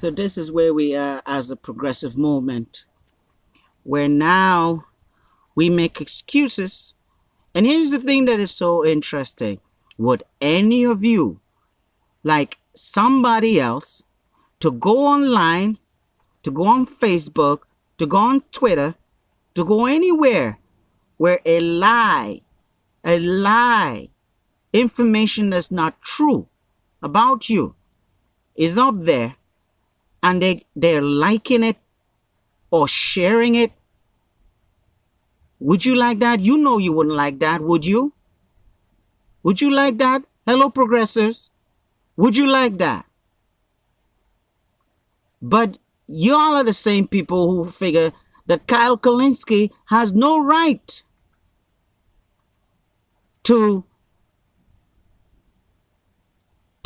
So this is where we are as a progressive movement, where now we make excuses. And here's the thing that is so interesting. Would any of you like somebody else to go online, to go on Facebook, to go on Twitter, to go anywhere where a lie, information that's not true about you is up there, and they're liking it or sharing it? Would you like that? You know you wouldn't like that, would you? Would you like that? Hello, progressives. Would you like that? But y'all are the same people who figure that Kyle Kalinske has no right to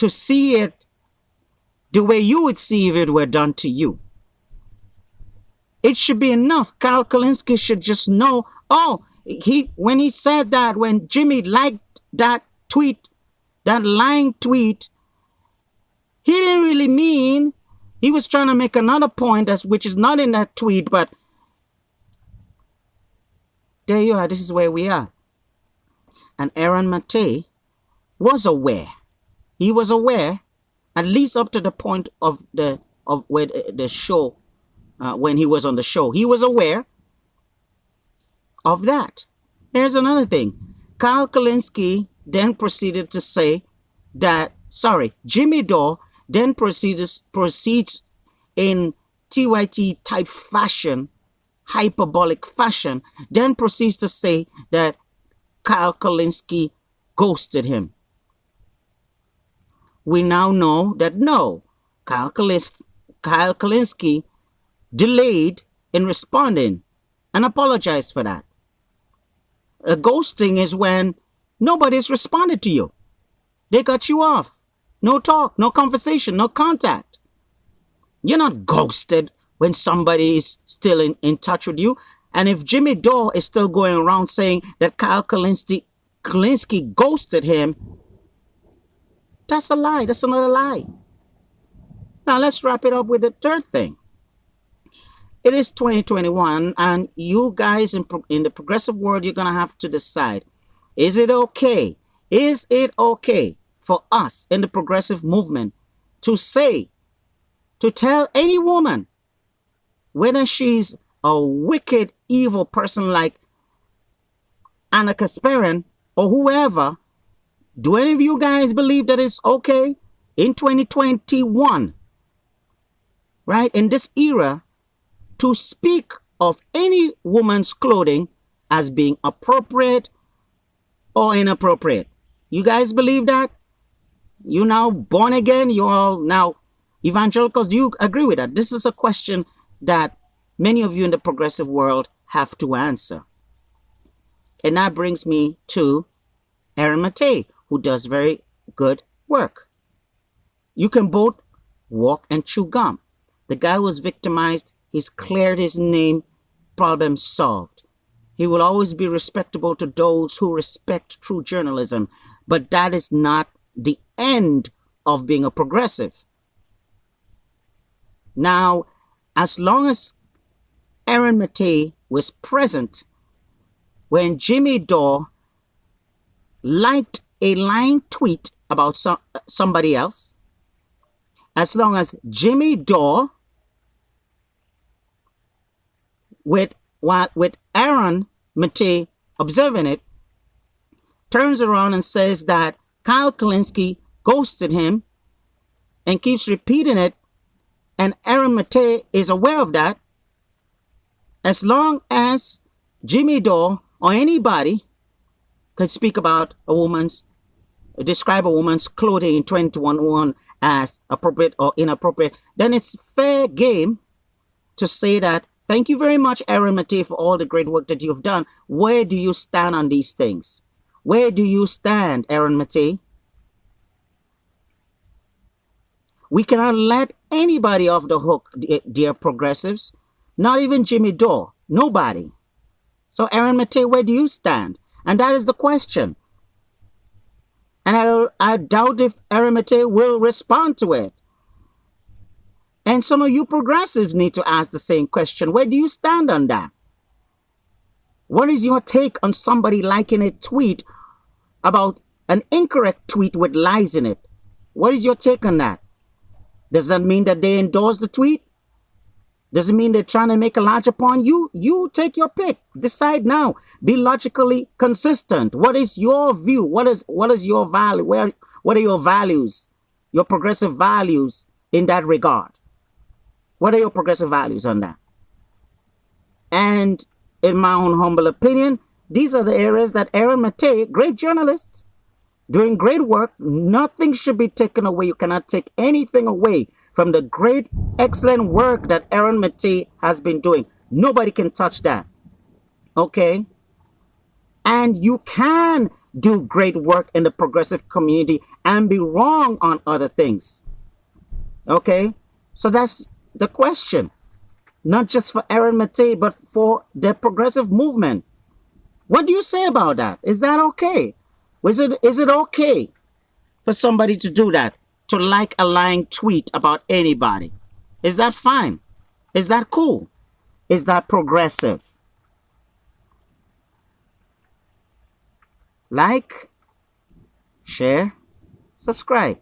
see it the way you would see if it were done to you. It should be enough. Kyle Kalinske should just know, when he said that, when Jimmy liked that tweet, that lying tweet, he didn't really mean, he was trying to make another point which is not in that tweet, but there you are. This is where we are. And Aaron Matei was aware. He was aware, at least up to the point of where the show, when he was on the show, he was aware of that. Here's another thing. Kyle Kalinske then proceeded to say that, Jimmy Dore then proceeds in TYT type fashion, hyperbolic fashion, then proceeds to say that Kyle Kalinske ghosted him. We now know that no, Kyle Kalinske delayed in responding and apologized for that. A ghosting is when nobody's responded to you. They cut you off. No talk, no conversation, no contact. You're not ghosted when somebody is still in touch with you. And if Jimmy Dore is still going around saying that Kyle Kalinske ghosted him, that's a lie. That's another lie. Now let's wrap it up with the third thing. It is 2021, and you guys in the progressive world, you're going to have to decide. Is it okay? Is it okay for us in the progressive movement to tell any woman, whether she's a wicked, evil person like Anna Kasparin or whoever, do any of you guys believe that it's okay in 2021, right, in this era, to speak of any woman's clothing as being appropriate or inappropriate? You guys believe that? You now born again? You all now evangelicals? Do you agree with that? This is a question that many of you in the progressive world have to answer. And that brings me to Aaron Matei, who does very good work. You can both walk and chew gum. The guy was victimized. He's cleared his name. Problem solved. He will always be respectable to those who respect true journalism. But that is not the end of being a progressive. Now, as long as Aaron Matei was present when Jimmy Dore liked a lying tweet about somebody else, as long as Jimmy Dore, with Aaron Matei observing it, turns around and says that Kyle Kalinske ghosted him and keeps repeating it, and Aaron Matei is aware of that, as long as Jimmy Dore or anybody could speak about describe a woman's clothing in 2021 as appropriate or inappropriate, then it's fair game to say that, thank you very much, Aaron Matei, for all the great work that you've done. Where do you stand on these things? Where do you stand, Aaron Matei? We cannot let anybody off the hook, dear progressives. Not even Jimmy Dore. Nobody. So, Aaron Matei, where do you stand? And that is the question. And I doubt if Aaron Matei will respond to it. And some of you progressives need to ask the same question. Where do you stand on that? What is your take on somebody liking a tweet about an incorrect tweet with lies in it? What is your take on that? Does that mean that they endorse the tweet? Does it mean they're trying to make a large upon you? You take your pick. Decide now. Be logically consistent. What is your view? What is your value? What are your values? Your progressive values in that regard? What are your progressive values on that? And in my own humble opinion, these are the areas that Aaron Maté, great journalist, doing great work, nothing should be taken away. You cannot take anything away from the great, excellent work that Aaron Maté has been doing. Nobody can touch that. Okay? And you can do great work in the progressive community and be wrong on other things. Okay? So that's the question. Not just for Aaron Maté, but for the progressive movement. What do you say about that? Is that okay? Is it okay for somebody to do that? To like a lying tweet about anybody? Is that fine? Is that cool? Is that progressive? Like, share, subscribe.